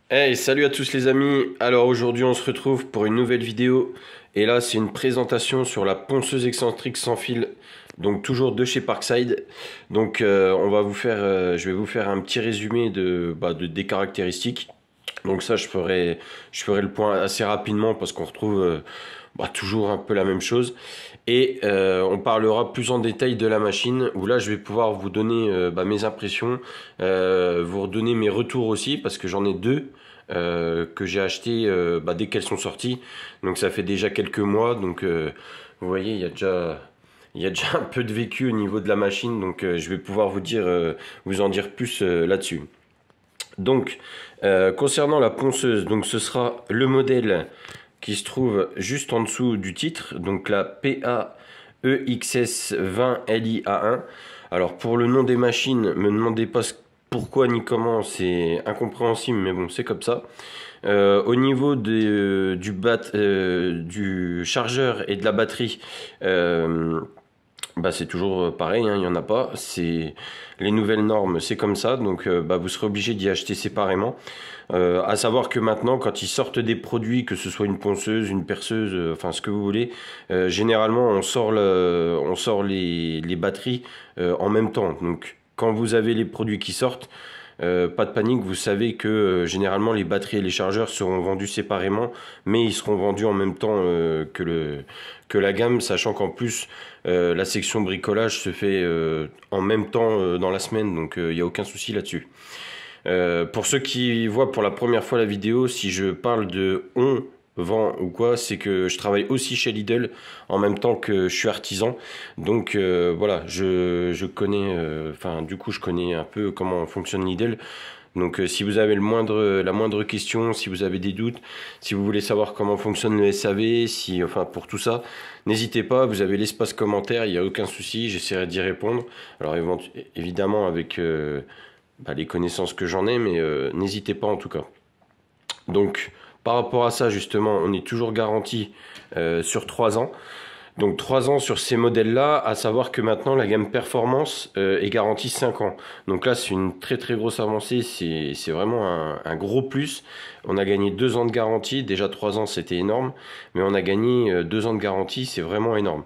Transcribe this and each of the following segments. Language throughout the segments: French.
Hey, salut à tous les amis. Alors aujourd'hui on se retrouve pour une nouvelle vidéo et là c'est une présentation sur la ponceuse excentrique sans fil, donc toujours de chez Parkside. Donc je vais vous faire un petit résumé des caractéristiques. Donc ça je ferai le point assez rapidement parce qu'on retrouve toujours un peu la même chose. Et on parlera plus en détail de la machine, où là je vais pouvoir vous donner mes impressions, vous redonner mes retours aussi, parce que j'en ai deux que j'ai acheté dès qu'elles sont sorties. Donc ça fait déjà quelques mois, donc vous voyez, il y a déjà un peu de vécu au niveau de la machine, donc je vais pouvoir vous en dire plus là-dessus. Donc, concernant la ponceuse, donc ce sera le modèle qui se trouve juste en dessous du titre, donc la PAEXS20LIA1. Alors pour le nom des machines, me demandez pas pourquoi ni comment, c'est incompréhensible, mais bon, c'est comme ça. Au niveau du chargeur et de la batterie, c'est toujours pareil, hein, il n'y en a pas. C'est les nouvelles normes, c'est comme ça. Donc, vous serez obligé d'y acheter séparément. À savoir que maintenant, quand ils sortent des produits, que ce soit une ponceuse, une perceuse, enfin ce que vous voulez, généralement on sort les batteries en même temps. Donc, quand vous avez les produits qui sortent, pas de panique, vous savez que généralement les batteries et les chargeurs seront vendus séparément, mais ils seront vendus en même temps que la gamme, sachant qu'en plus la section bricolage se fait en même temps dans la semaine, donc il n'y a aucun souci là-dessus. Pour ceux qui voient pour la première fois la vidéo, si je parle de on vend ou quoi, c'est que je travaille aussi chez Lidl en même temps que je suis artisan. Donc voilà, je connais, du coup je connais un peu comment fonctionne Lidl. Donc si vous avez la moindre question, si vous avez des doutes, si vous voulez savoir comment fonctionne le SAV, pour tout ça, n'hésitez pas, vous avez l'espace commentaire, il n'y a aucun souci, j'essaierai d'y répondre. Alors évidemment avec les connaissances que j'en ai, mais n'hésitez pas en tout cas. Donc par rapport à ça justement, on est toujours garanti sur 3 ans. Donc 3 ans sur ces modèles-là, à savoir que maintenant la gamme performance est garantie 5 ans. Donc là c'est une très très grosse avancée, c'est vraiment un gros plus. On a gagné 2 ans de garantie, déjà 3 ans c'était énorme, mais on a gagné 2 ans de garantie, c'est vraiment énorme.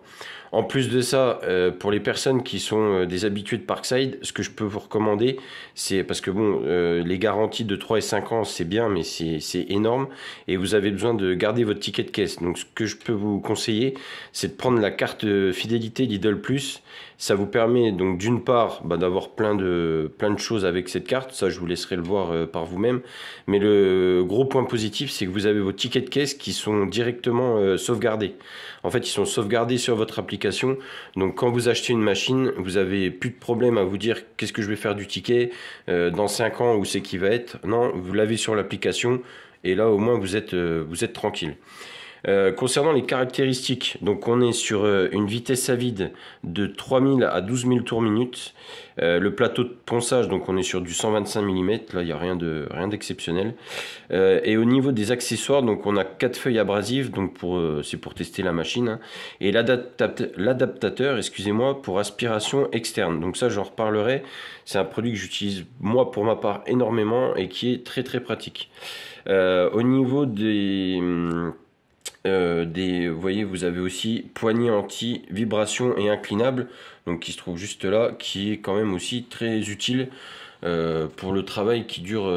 En plus de ça, pour les personnes qui sont des habitués de Parkside, ce que je peux vous recommander, c'est parce que bon, les garanties de 3 et 5 ans, c'est bien, mais c'est énorme, et vous avez besoin de garder votre ticket de caisse. Donc ce que je peux vous conseiller, c'est de prendre la carte fidélité Lidl Plus. Ça vous permet donc d'une part d'avoir plein de choses avec cette carte, ça je vous laisserai le voir par vous-même, mais le gros point positif, c'est que vous avez vos tickets de caisse qui sont directement sauvegardés. En fait, ils sont sauvegardés sur votre application. Donc, quand vous achetez une machine, vous avez plus de problème à vous dire qu'est-ce que je vais faire du ticket dans 5 ans, où c'est qui va être. Non, vous l'avez sur l'application et là, au moins, vous êtes tranquille. Concernant les caractéristiques, donc on est sur une vitesse à vide de 3000 à 12 000 tours minute. Le plateau de ponçage, donc on est sur du 125 mm, là il n'y a rien d'exceptionnel. Et au niveau des accessoires, donc on a 4 feuilles abrasives, donc c'est pour tester la machine, hein, et l'adaptateur, excusez-moi, pour aspiration externe. Donc ça j'en reparlerai, c'est un produit que j'utilise moi pour ma part énormément et qui est très très pratique. Au niveau vous voyez, vous avez aussi poignée anti-vibration et inclinable, donc qui se trouve juste là, qui est quand même aussi très utile pour le travail qui dure,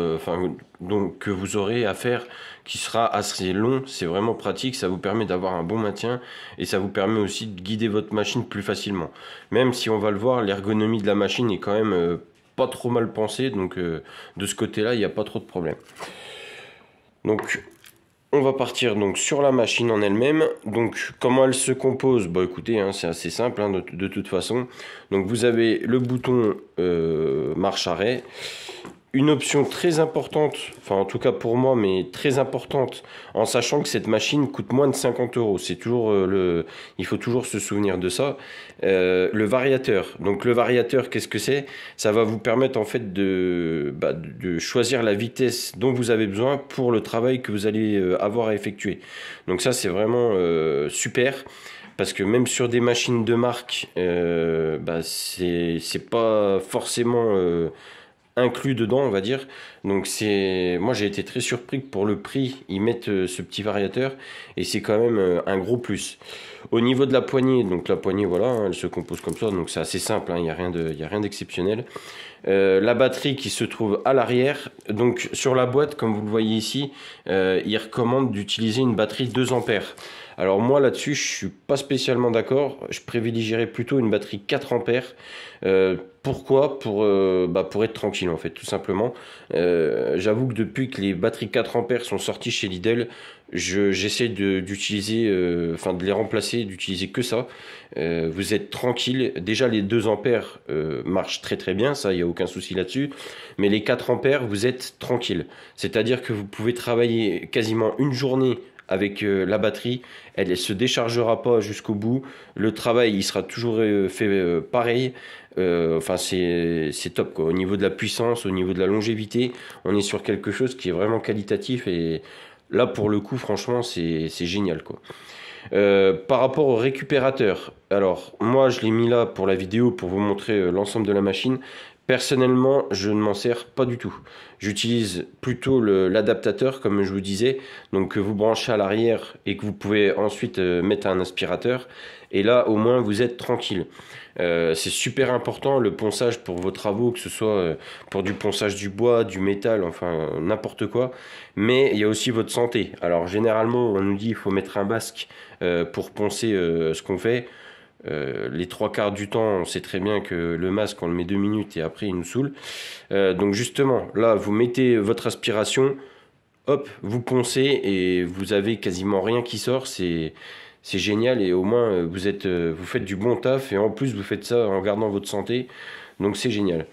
donc que vous aurez à faire, qui sera assez long. C'est vraiment pratique, ça vous permet d'avoir un bon maintien et ça vous permet aussi de guider votre machine plus facilement. Même si on va le voir, l'ergonomie de la machine est quand même pas trop mal pensée, donc de ce côté-là, il n'y a pas trop de problème. Donc on va partir donc sur la machine en elle-même. Donc comment elle se compose? Bah écoutez, hein, c'est assez simple hein, de toute façon. Donc vous avez le bouton marche-arrêt. Une option très importante, enfin en tout cas pour moi, mais très importante, en sachant que cette machine coûte moins de 50 euros. C'est toujours il faut toujours se souvenir de ça. Le variateur. Donc le variateur, qu'est-ce que c'est? Ça va vous permettre en fait de choisir la vitesse dont vous avez besoin pour le travail que vous allez avoir à effectuer. Donc ça c'est vraiment super. Parce que même sur des machines de marque, c'est pas forcément inclus dedans, on va dire. Donc moi j'ai été très surpris que pour le prix, ils mettent ce petit variateur et c'est quand même un gros plus. Au niveau de la poignée, donc la poignée, voilà, hein, elle se compose comme ça, donc c'est assez simple, hein, il n'y a rien d'exceptionnel. La batterie qui se trouve à l'arrière. Donc sur la boîte, comme vous le voyez ici, il recommande d'utiliser une batterie 2 ampères. Alors moi là-dessus, je suis pas spécialement d'accord. Je privilégierais plutôt une batterie 4 ampères. Pourquoi? Pour être tranquille en fait, tout simplement. J'avoue que depuis que les batteries 4 ampères sont sorties chez Lidl, j'essaie d'utiliser, enfin de les remplacer, d'utiliser que ça. Vous êtes tranquille. Déjà, les 2 ampères marchent très très bien, ça, il n'y a aucun souci là-dessus. Mais les 4 ampères, vous êtes tranquille. C'est-à-dire que vous pouvez travailler quasiment une journée avec la batterie. Elle ne se déchargera pas jusqu'au bout. Le travail, il sera toujours fait pareil. Enfin, c'est top, quoi. Au niveau de la puissance, au niveau de la longévité, on est sur quelque chose qui est vraiment qualitatif. Et là, pour le coup, franchement, c'est génial, quoi. Par rapport au récupérateur, alors moi je l'ai mis là pour la vidéo pour vous montrer l'ensemble de la machine. Personnellement, je ne m'en sers pas du tout. J'utilise plutôt l'adaptateur, comme je vous disais, donc que vous branchez à l'arrière et que vous pouvez ensuite mettre un aspirateur. Et là, au moins, vous êtes tranquille. C'est super important le ponçage pour vos travaux, que ce soit pour du ponçage du bois, du métal, enfin n'importe quoi. Mais il y a aussi votre santé. Alors généralement, on nous dit qu'il faut mettre un masque pour poncer ce qu'on fait. Les 3 quarts du temps, on sait très bien que le masque, on le met 2 minutes et après il nous saoule. Donc justement, là, vous mettez votre aspiration, hop, vous poncez et vous avez quasiment rien qui sort. C'est génial et au moins vous faites du bon taf et en plus vous faites ça en gardant votre santé. Donc c'est génial.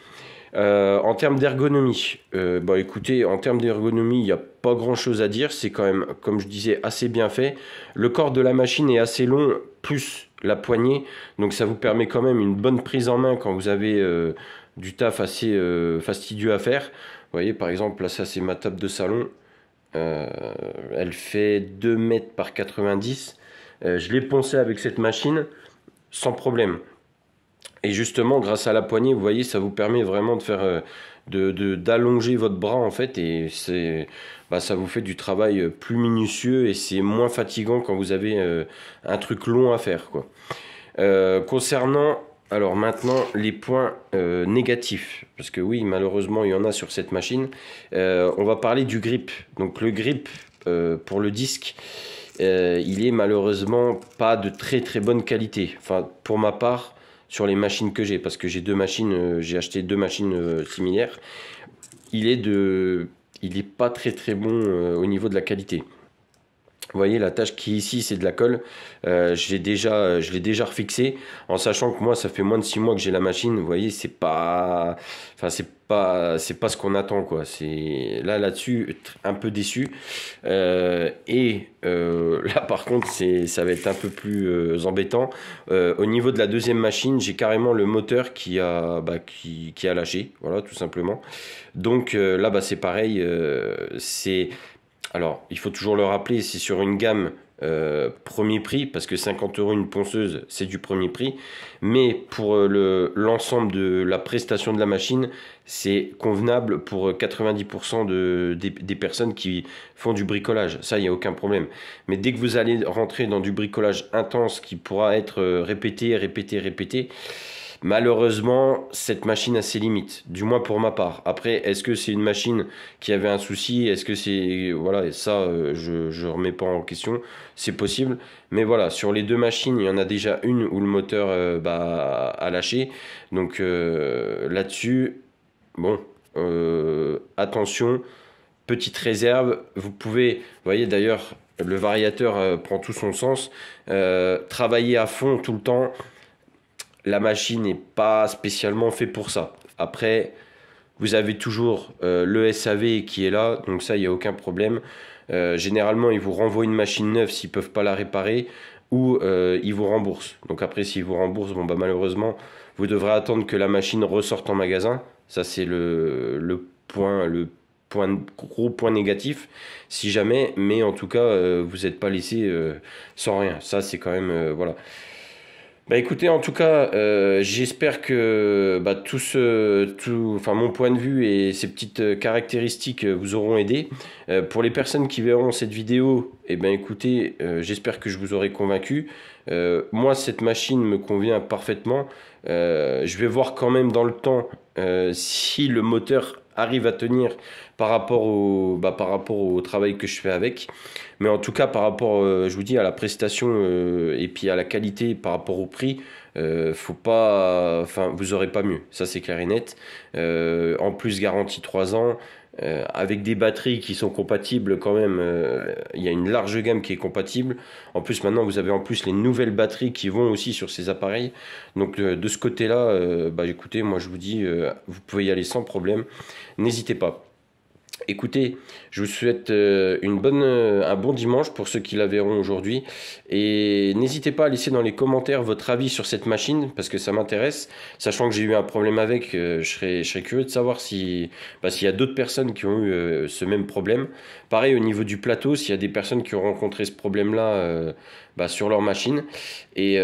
En termes d'ergonomie, bah écoutez, en termes d'ergonomie, il n'y a pas grand chose à dire. C'est quand même, comme je disais, assez bien fait. Le corps de la machine est assez long, plus la poignée. Donc ça vous permet quand même une bonne prise en main quand vous avez du taf assez fastidieux à faire. Vous voyez, par exemple, là, ça c'est ma table de salon. Euh, Elle fait 2 mètres par 90. Je l'ai poncé avec cette machine sans problème. Et justement, grâce à la poignée, vous voyez, ça vous permet vraiment de faire, d'allonger votre bras en fait, et ça vous fait du travail plus minutieux et c'est moins fatigant quand vous avez un truc long à faire, quoi. Concernant, alors maintenant, les points négatifs, parce que oui, malheureusement, il y en a sur cette machine. On va parler du grip. Donc le grip pour le disque. Il est malheureusement pas de très très bonne qualité. Enfin, pour ma part, sur les machines que j'ai, parce que j'ai 2 machines, j'ai acheté 2 machines similaires. Il est pas très très bon au niveau de la qualité. Vous voyez, la tâche qui est ici, c'est de la colle. Je l'ai déjà refixé, en sachant que moi, ça fait moins de 6 mois que j'ai la machine. Vous voyez, enfin, c'est pas ce qu'on attend, quoi. C'est là-dessus, un peu déçu. Là, par contre, ça va être un peu plus embêtant. Au niveau de la deuxième machine, j'ai carrément le moteur qui a lâché, voilà, tout simplement. Donc là, c'est pareil. Alors, il faut toujours le rappeler, c'est sur une gamme premier prix, parce que 50 € une ponceuse, c'est du premier prix. Mais pour l'ensemble de la prestation de la machine, c'est convenable pour 90% des personnes qui font du bricolage. Ça, il n'y a aucun problème. Mais dès que vous allez rentrer dans du bricolage intense qui pourra être répété, répété, répété, malheureusement, cette machine a ses limites, du moins pour ma part. Après, est-ce que c'est une machine qui avait un souci? Est-ce que c'est... Voilà, et ça, je remets pas en question. C'est possible. Mais voilà, sur les 2 machines, il y en a déjà une où le moteur a lâché. Donc là-dessus, bon, attention, petite réserve. Vous pouvez, vous voyez d'ailleurs, le variateur prend tout son sens. Travailler à fond tout le temps. La machine n'est pas spécialement fait pour ça. Après, vous avez toujours le SAV qui est là, donc ça, il n'y a aucun problème. Généralement, ils vous renvoient une machine neuve s'ils ne peuvent pas la réparer, ou ils vous remboursent. Donc après, s'ils vous remboursent, malheureusement, vous devrez attendre que la machine ressorte en magasin. Ça, c'est gros point négatif, si jamais. Mais en tout cas, vous n'êtes pas laissé sans rien. Ça, c'est quand même... voilà. Bah écoutez, en tout cas, j'espère que bah, enfin mon point de vue et ces petites caractéristiques vous auront aidé. Pour les personnes qui verront cette vidéo, eh ben écoutez, j'espère que je vous aurai convaincu. Moi, cette machine me convient parfaitement. Je vais voir quand même dans le temps si le moteur arrive à tenir par rapport au travail que je fais avec. Mais en tout cas, par rapport, je vous dis, à la prestation et puis à la qualité par rapport au prix, faut pas, enfin, vous aurez pas mieux. Ça, c'est clair et net. En plus, garantie 3 ans. Avec des batteries qui sont compatibles quand même, il y a une large gamme qui est compatible. En plus, maintenant, vous avez en plus les nouvelles batteries qui vont aussi sur ces appareils. Donc, de ce côté-là, bah, écoutez, moi, je vous dis, vous pouvez y aller sans problème. N'hésitez pas. Écoutez, je vous souhaite un bon dimanche pour ceux qui la verront aujourd'hui. Et n'hésitez pas à laisser dans les commentaires votre avis sur cette machine, parce que ça m'intéresse. Sachant que j'ai eu un problème avec, je serais curieux de savoir s'il y a d'autres personnes qui ont eu ce même problème. Pareil au niveau du plateau, s'il y a des personnes qui ont rencontré ce problème-là sur leur machine. Et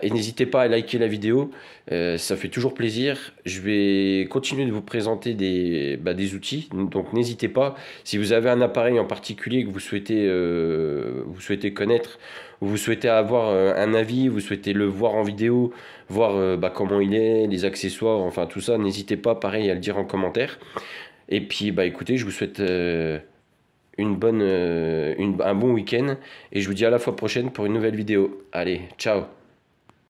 n'hésitez pas à liker la vidéo. Ça fait toujours plaisir. Je vais continuer de vous présenter des outils. Donc n'hésitez pas. Si vous avez un appareil en particulier que vous souhaitez connaître, ou vous souhaitez avoir un avis, vous souhaitez le voir en vidéo, voir comment il est, les accessoires, enfin tout ça, n'hésitez pas, pareil, à le dire en commentaire. Et puis écoutez, je vous souhaite un bon week-end et je vous dis à la fois prochaine pour une nouvelle vidéo. Allez, ciao!